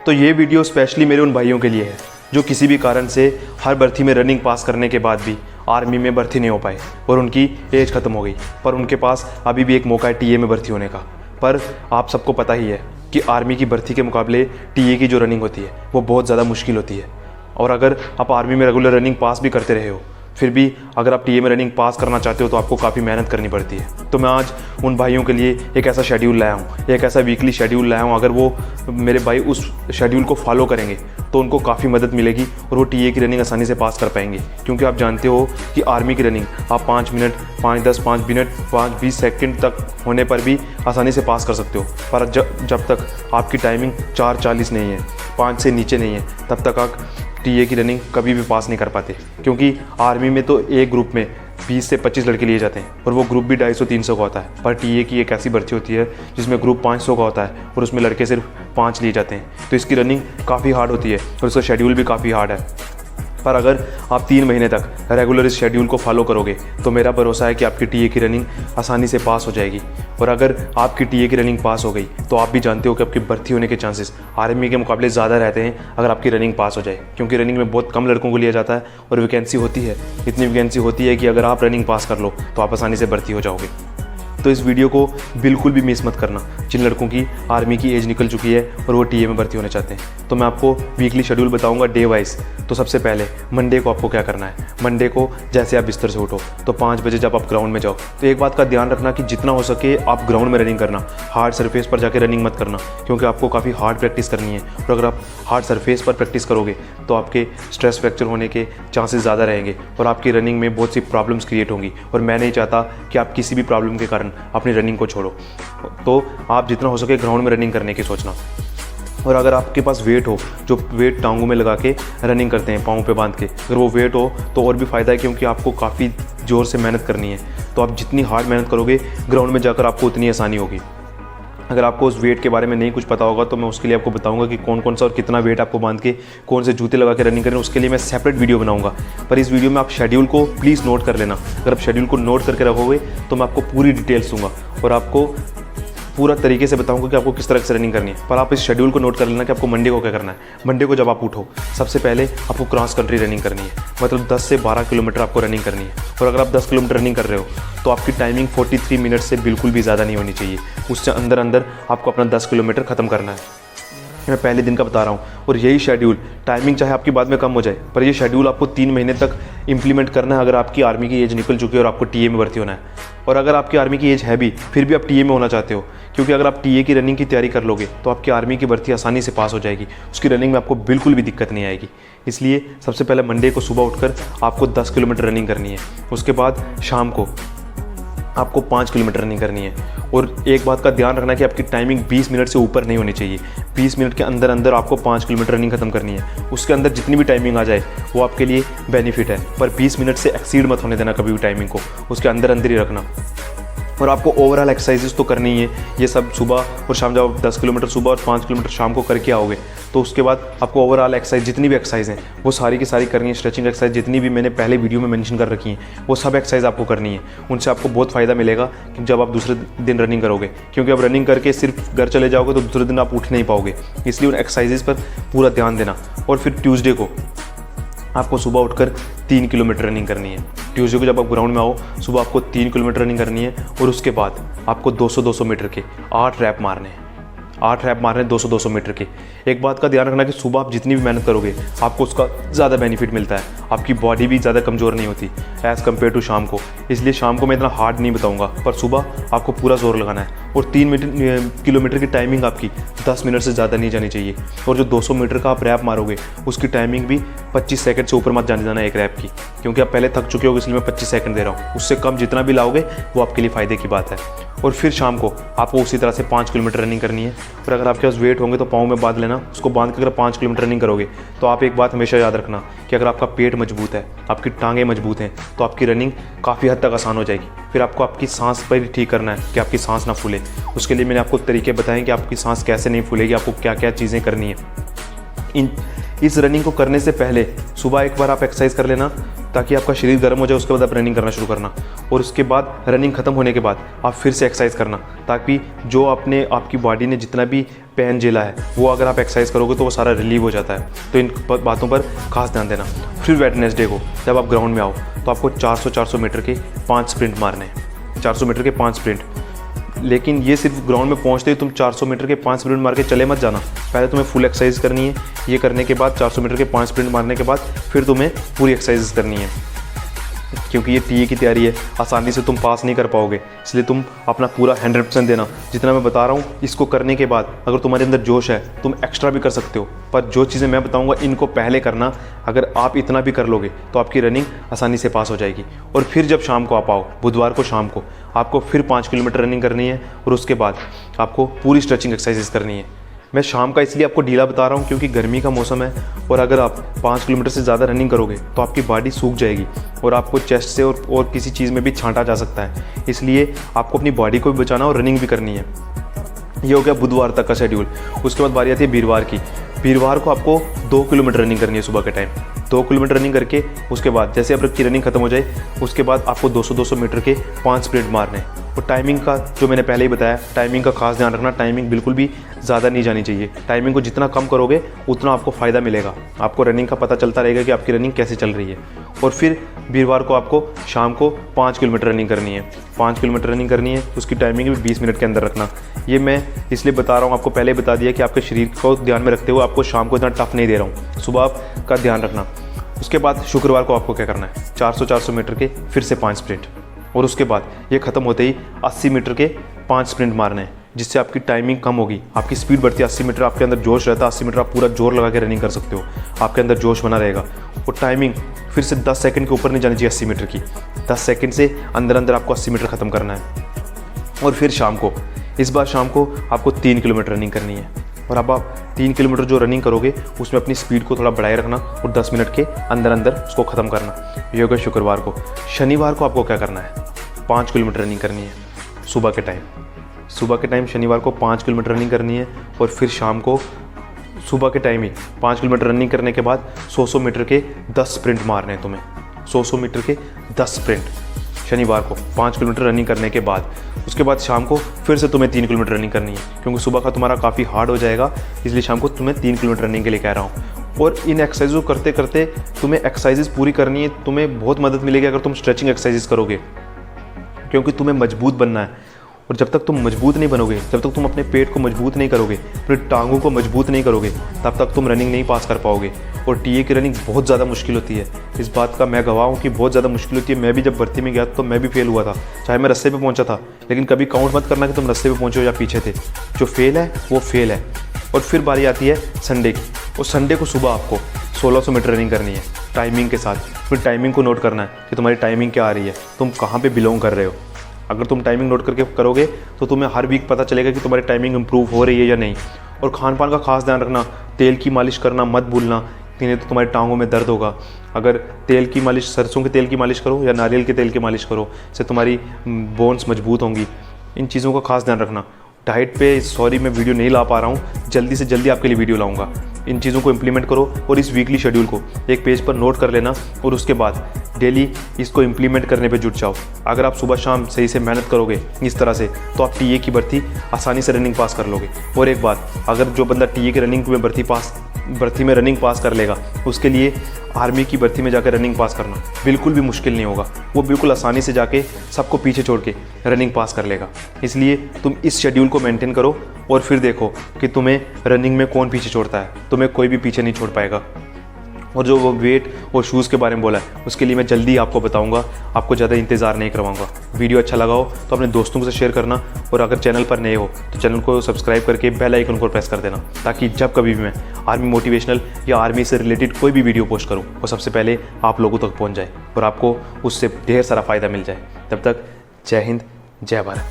तो ये video specially मेरे उन भाइयों के लिए है जो किसी भी कारण से हर भर्ती में रनिंग पास करने के बाद भी आर्मी में भर्ती नहीं हो पाए और उनकी एज ख़त्म हो गई, पर उनके पास अभी भी एक मौका है टीए में भर्ती होने का। पर आप सबको पता ही है कि आर्मी की भर्ती के मुकाबले टीए की जो रनिंग होती है वो बहुत ज़्यादा मुश्किल होती है। और अगर आप आर्मी में रेगुलर रनिंग पास भी करते रहे हो, फिर भी अगर आप टीए में रनिंग पास करना चाहते हो तो आपको काफ़ी मेहनत करनी पड़ती है। तो मैं आज उन भाइयों के लिए एक ऐसा शेड्यूल लाया हूँ, एक ऐसा वीकली शेड्यूल लाया हूँ। अगर वो मेरे भाई उस शेड्यूल को फॉलो करेंगे तो उनको काफ़ी मदद मिलेगी और वो टीए की रनिंग आसानी से पास कर पाएंगे। क्योंकि आप जानते हो कि आर्मी की रनिंग आप 5 मिनट, 5, 10, 5 मिनट, 5, 20 सेकंड तक होने पर भी आसानी से पास कर सकते हो। पर जब तक आपकी टाइमिंग 4:40 नहीं है, 5 से नीचे नहीं है, तब तक आप टीए की रनिंग कभी भी पास नहीं कर पाते। क्योंकि आर्मी में तो एक ग्रुप में 20 से 25 लड़के लिए जाते हैं और वो ग्रुप भी 250-300 का होता है। पर टीए की एक ऐसी भर्ती होती है जिसमें ग्रुप 500 का होता है और उसमें लड़के सिर्फ 5 लिए जाते हैं। तो इसकी रनिंग काफ़ी हार्ड होती है और उसका शेड्यूल भी काफ़ी हार्ड है। पर अगर आप 3 महीने तक रेगुलर इस शेड्यूल को फॉलो करोगे तो मेरा भरोसा है कि आपकी टीए की रनिंग आसानी से पास हो जाएगी। और अगर आपकी टीए की रनिंग पास हो गई तो आप भी जानते हो कि आपकी भर्ती होने के चांसेस आर्मी के मुकाबले ज़्यादा रहते हैं अगर आपकी रनिंग पास हो जाए। क्योंकि रनिंग में बहुत कम लड़कों को लिया जाता है और वैकेंसी होती है, इतनी वैकेंसी होती है कि अगर आप रनिंग पास कर लो तो आप आसानी से भर्ती हो जाओगे। तो इस वीडियो को बिल्कुल भी मिस मत करना जिन लड़कों की आर्मी की एज निकल चुकी है और वो टीए में भर्ती होने चाहते हैं। तो मैं आपको वीकली शेड्यूल बताऊंगा डे वाइज। तो सबसे पहले मंडे को आपको क्या करना है। मंडे को जैसे आप बिस्तर से उठो तो 5 बजे जब आप ग्राउंड में जाओ तो एक बात का ध्यान रखना कि जितना हो सके आप ग्राउंड में रनिंग करना, हार्ड सरफेस पर जाकर रनिंग मत करना। क्योंकि आपको काफ़ी हार्ड प्रैक्टिस करनी है और अगर आप हार्ड सरफेस पर प्रैक्टिस करोगे तो आपके स्ट्रेस फ्रैक्चर होने के चांसेस ज़्यादा रहेंगे और आपकी रनिंग में बहुत सी प्रॉब्लम्स क्रिएट होंगी। और मैं नहीं चाहता कि आप किसी भी प्रॉब्लम के कारण अपनी रनिंग को छोड़ो। तो आप जितना हो सके ग्राउंड में रनिंग करने की सोचना। और अगर आपके पास वेट हो, जो वेट टांगों में लगा के रनिंग करते हैं पाँव पे बांध के, अगर वो वेट हो तो और भी फ़ायदा है क्योंकि आपको काफ़ी ज़ोर से मेहनत करनी है। तो आप जितनी हार्ड मेहनत करोगे ग्राउंड में जाकर आपको उतनी आसानी होगी। अगर आपको उस वेट के बारे में नहीं कुछ पता होगा तो मैं उसके लिए आपको बताऊंगा कि कौन कौन सा और कितना वेट आपको बांध के कौन से जूते लगा के रनिंग करें। उसके लिए मैं सेपरेट वीडियो बनाऊंगा। पर इस वीडियो में आप शेड्यूल को प्लीज़ नोट कर लेना। अगर आप शेड्यूल को नोट करके रखोगे तो मैं आपको पूरी डिटेल्स दूंगा और आपको पूरा तरीके से बताऊंगा कि आपको किस तरह से रनिंग करनी है। पर आप इस शेड्यूल को नोट कर लेना कि आपको मंडे को क्या करना है। मंडे को जब आप उठो सबसे पहले आपको क्रॉस कंट्री रनिंग करनी है, मतलब 10 से 12 किलोमीटर आपको रनिंग करनी है। और अगर आप 10 किलोमीटर रनिंग कर रहे हो तो आपकी टाइमिंग 43 मिनट से बिल्कुल भी ज़्यादा नहीं होनी चाहिए। उससे अंदर अंदर आपको अपना 10 किलोमीटर ख़त्म करना है। मैं पहले दिन का बता रहा हूँ और यही शेड्यूल, टाइमिंग चाहे आपकी बाद में कम हो जाए पर ये शेड्यूल आपको 3 महीने तक इंप्लीमेंट करना है अगर आपकी आर्मी की एज निकल चुकी है और आपको टीए में भर्ती होना है। और अगर आपकी आर्मी की एज है भी फिर भी आप टीए में होना चाहते हो, क्योंकि अगर आप टीए की रनिंग की तैयारी कर लोगे तो आपकी आर्मी की भर्ती आसानी से पास हो जाएगी। उसकी रनिंग में आपको बिल्कुल भी दिक्कत नहीं आएगी। इसलिए सबसे पहले मंडे को सुबह उठकर आपको 10 किलोमीटर रनिंग करनी है। उसके बाद शाम को आपको 5 किलोमीटर रनिंग करनी है। और एक बात का ध्यान रखना कि आपकी टाइमिंग 20 मिनट से ऊपर नहीं होनी चाहिए। 20 मिनट के अंदर अंदर आपको 5 किलोमीटर रनिंग खत्म करनी है। उसके अंदर जितनी भी टाइमिंग आ जाए वो आपके लिए बेनिफिट है। पर 20 मिनट से एक्सीड मत होने देना कभी भी टाइमिंग को, उसके अंदर अंदर ही रखना। और आपको ओवरऑल एक्सरसाइजेस तो करनी ही है। ये सब सुबह और शाम जब आप 10 किलोमीटर सुबह और 5 किलोमीटर शाम को करके आओगे तो उसके बाद आपको ओवरऑल एक्सरसाइज जितनी भी एक्सरसाइज हैं वो सारी की सारी करनी है। स्ट्रेचिंग एक्सरसाइज जितनी भी मैंने पहले वीडियो में मेंशन कर रखी हैं वो सब एक्सरसाइज आपको करनी है। उनसे आपको बहुत फ़ायदा मिलेगा कि जब आप दूसरे दिन रनिंग करोगे। क्योंकि आप रनिंग करके सिर्फ घर चले जाओगे तो दूसरे दिन आप उठ नहीं पाओगे। इसलिए उन एक्सरसाइजेस पर पूरा ध्यान देना। और फिर ट्यूसडे को आपको सुबह उठकर 3 किलोमीटर रनिंग करनी है। ट्यूसडे को जब आप ग्राउंड में आओ सुबह आपको 3 किलोमीटर रनिंग करनी है और उसके बाद आपको 200-200 मीटर के 8 रैप मारने हैं। 8 रैप मारने 200-200 मीटर के। एक बात का ध्यान रखना कि सुबह आप जितनी भी मेहनत करोगे आपको उसका ज़्यादा बेनिफिट मिलता है। आपकी बॉडी भी ज़्यादा कमज़ोर नहीं होती एज़ कम्पेयर टू शाम को। इसलिए शाम को मैं इतना हार्ड नहीं बताऊंगा, पर सुबह आपको पूरा जोर लगाना है। और 3 किलोमीटर की टाइमिंग आपकी 10 मिनट से ज़्यादा नहीं जानी चाहिए। और जो 200 मीटर का आप रैप मारोगे उसकी टाइमिंग भी 25 सेकंड से ऊपर मत जाने जाना एक रैप की। क्योंकि आप पहले थक चुके हो इसलिए मैं 25 सेकंड दे रहा हूँ। उससे कम जितना भी लाओगे वो आपके लिए फ़ायदे की बात है। और फिर शाम को आपको उसी तरह से 5 किलोमीटर रनिंग करनी है। और अगर आपके पास वेट होंगे तो पाँव में बांध लेना। उसको बांध के अगर 5 किलोमीटर रनिंग करोगे तो आप एक बात हमेशा याद रखना कि अगर आपका पेट मजबूत है, आपकी टांगें मजबूत हैं तो आपकी रनिंग काफ़ी हद तक आसान हो जाएगी। फिर आपको आपकी सांस पर ही ठीक करना है कि आपकी सांस ना फूले। उसके लिए मैंने आपको तरीके बताएं कि आपकी सांस कैसे नहीं फूलेगी, आपको क्या क्या चीज़ें करनी है। इस रनिंग को करने से पहले सुबह एक बार आप एक्सरसाइज कर लेना ताकि आपका शरीर गर्म हो जाए, उसके बाद आप रनिंग करना शुरू करना। और उसके बाद रनिंग ख़त्म होने के बाद आप फिर से एक्सरसाइज करना, ताकि जो आपकी बॉडी ने जितना भी पेन झेला है वो अगर आप एक्सरसाइज करोगे तो वो सारा रिलीव हो जाता है। तो इन बातों पर खास ध्यान देना। फिर वेडनेसडे को जब आप ग्राउंड में आओ तो आपको 400 मीटर के 5 स्प्रिंट मारने हैं, 400 मीटर के 5 स्प्रिंट। लेकिन ये सिर्फ ग्राउंड में पहुंचते ही तुम 400 मीटर के 5 स्प्रिंट मार के चले मत जाना। पहले तुम्हें फुल एक्सरसाइज करनी है। ये करने के बाद 400 मीटर के 5 स्प्रिंट मारने के बाद फिर तुम्हें पूरी एक्सरसाइज करनी है, क्योंकि ये टीए की तैयारी है, आसानी से तुम पास नहीं कर पाओगे। इसलिए तुम अपना पूरा 100% देना। जितना मैं बता रहा हूँ इसको करने के बाद अगर तुम्हारे अंदर जोश है तुम एक्स्ट्रा भी कर सकते हो, पर जो चीज़ें मैं बताऊँगा इनको पहले करना। अगर आप इतना भी कर लोगे तो आपकी रनिंग आसानी से पास हो जाएगी। और फिर जब शाम को आप आओ, बुधवार को शाम को आपको फिर 5 किलोमीटर रनिंग करनी है और उसके बाद आपको पूरी स्ट्रेचिंग एक्सरसाइजेस करनी है। मैं शाम का इसलिए आपको ढीला बता रहा हूँ क्योंकि गर्मी का मौसम है, और अगर आप 5 किलोमीटर से ज़्यादा रनिंग करोगे तो आपकी बॉडी सूख जाएगी और आपको चेस्ट से और किसी चीज़ में भी छांटा जा सकता है। इसलिए आपको अपनी बॉडी को भी बचाना और रनिंग भी करनी है। ये हो गया बुधवार तक का शेड्यूल। उसके बाद बारी आती है वीरवार की। वीरवार को आपको 2 किलोमीटर रनिंग करनी है सुबह के टाइम। 2 किलोमीटर रनिंग करके उसके बाद जैसे आपकी रनिंग खत्म हो जाए उसके बाद आपको 200 मीटर के 5 स्प्रिंट मारने हैं। और टाइमिंग का जो मैंने पहले ही बताया, टाइमिंग का खास ध्यान रखना। टाइमिंग बिल्कुल भी ज़्यादा नहीं जानी चाहिए। टाइमिंग को जितना कम करोगे उतना आपको फ़ायदा मिलेगा। आपको रनिंग का पता चलता रहेगा कि आपकी रनिंग कैसे चल रही है। और फिर वीरवार को आपको शाम को 5 किलोमीटर रनिंग करनी है। 5 किलोमीटर रनिंग करनी है, उसकी टाइमिंग भी 20 मिनट के अंदर रखना। ये मैं इसलिए बता रहा हूँ, आपको पहले बता दिया कि आपके शरीर को ध्यान में रखते हुए आपको शाम को इतना टफ नहीं दे रहा हूँ। सुबह आपका ध्यान रखना। उसके बाद शुक्रवार को आपको क्या करना है, 400 मीटर के फिर से 5 स्प्रिंट। और उसके बाद ये ख़त्म होते ही 80 मीटर के 5 स्प्रिंट मारने हैं, जिससे आपकी टाइमिंग कम होगी, आपकी स्पीड बढ़ती है। 80 मीटर आपके अंदर जोश रहता है, 80 मीटर आप पूरा जोर लगा के रनिंग कर सकते हो, आपके अंदर जोश बना रहेगा। और टाइमिंग फिर से 10 सेकंड के ऊपर नहीं जानी चाहिए 80 मीटर की। 10 सेकंड से अंदर आपको 80 मीटर ख़त्म करना है। और फिर शाम को, इस बार शाम को आपको 3 किलोमीटर रनिंग करनी है। और अब आप 3 किलोमीटर जो रनिंग करोगे उसमें अपनी स्पीड को थोड़ा बढ़ाए रखना और 10 मिनट के अंदर उसको ख़त्म करना। ये होगा शुक्रवार को। शनिवार को आपको क्या करना है, 5 किलोमीटर रनिंग करनी है सुबह के टाइम। सुबह के टाइम शनिवार को 5 किलोमीटर रनिंग करनी है। और फिर शाम को सुबह के टाइम ही 5 किलोमीटर रनिंग करने के बाद 100 मीटर के 10 स्प्रिंट मारने हैं तुम्हें। 100 मीटर के 10 स्प्रिंट शनिवार को 5 किलोमीटर रनिंग करने के बाद। उसके बाद शाम को फिर से तुम्हें 3 किलोमीटर रनिंग करनी है, क्योंकि सुबह का तुम्हारा काफ़ी हार्ड हो जाएगा, इसलिए शाम को तुम्हें 3 किलोमीटर रनिंग के लिए कह रहा हूँ। और इन एक्सरसाइज को करते करते तुम्हें एक्सरसाइजेस पूरी करनी है। तुम्हें बहुत मदद मिलेगी अगर तुम स्ट्रेचिंग एक्सरसाइजेस करोगे, क्योंकि तुम्हें मजबूत बनना है। और जब तक तुम मजबूत नहीं बनोगे, जब तक तुम अपने पेट को मजबूत नहीं करोगे, अपने टांगों को मजबूत नहीं करोगे, तब तक तुम रनिंग नहीं पास कर पाओगे। और टीए की रनिंग बहुत ज़्यादा मुश्किल होती है, इस बात का मैं गवाह हूँ कि बहुत ज़्यादा मुश्किल होती है। मैं भी जब भर्ती में गया तो मैं भी फेल हुआ था, चाहे मैं रस्ते पे पहुँचा था। लेकिन कभी काउंट मत करना कि तुम रस्ते पे पहुँचे हो या पीछे थे। जो फेल है वो फेल है। और फिर बारी आती है संडे की। और संडे को सुबह आपको 1600 मीटर रनिंग करनी है टाइमिंग के साथ। फिर टाइमिंग को नोट करना है कि तुम्हारी टाइमिंग क्या आ रही है, तुम कहाँ पर बिलोंग कर रहे हो। अगर तुम टाइमिंग नोट करके करोगे तो तुम्हें हर वीक पता चलेगा कि तुम्हारी टाइमिंग इंप्रूव हो रही है या नहीं। और खान पान का खास ध्यान रखना, तेल की मालिश करना मत भूलना, नहीं तो तुम्हारी टांगों में दर्द होगा। अगर तेल की मालिश, सरसों के तेल की मालिश करो या नारियल के तेल की मालिश करो, इससे तुम्हारी बोन्स मजबूत होंगी। इन चीज़ों का खास ध्यान रखना। डाइट पे सॉरी मैं वीडियो नहीं ला पा रहा हूँ, जल्दी से जल्दी आपके लिए वीडियो लाऊंगा। इन चीज़ों को इम्प्लीमेंट करो और इस वीकली शेड्यूल को एक पेज पर नोट कर लेना और उसके बाद डेली इसको इम्प्लीमेंट करने पे जुट जाओ। अगर आप सुबह शाम सही से मेहनत करोगे इस तरह से तो आप टीए की भर्ती आसानी से रनिंग पास कर लोगे। और एक बात, अगर जो बंदा टीए की रनिंग में भर्ती में रनिंग पास कर लेगा, उसके लिए आर्मी की भर्ती में जाकर रनिंग पास करना बिल्कुल भी मुश्किल नहीं होगा। वो बिल्कुल आसानी से जाके सबको पीछे छोड़ के रनिंग पास कर लेगा। इसलिए तुम इस शेड्यूल को मेंटेन करो और फिर देखो कि तुम्हें रनिंग में कौन पीछे छोड़ता है। तुम्हें कोई भी पीछे नहीं छोड़ पाएगा। और जो वो वेट और शूज़ के बारे में बोला है उसके लिए मैं जल्दी आपको बताऊंगा, आपको ज़्यादा इंतज़ार नहीं करवाऊंगा। वीडियो अच्छा लगा हो तो अपने दोस्तों से शेयर करना, और अगर चैनल पर नए हो तो चैनल को सब्सक्राइब करके बेल आइकन को प्रेस कर देना, ताकि जब कभी भी मैं आर्मी मोटिवेशनल या आर्मी से रिलेटेड कोई भी वीडियो पोस्ट करूँ वो सबसे पहले आप लोगों तक पहुँच जाए और आपको उससे ढेर सारा फ़ायदा मिल जाए। तब तक जय हिंद, जय भारत।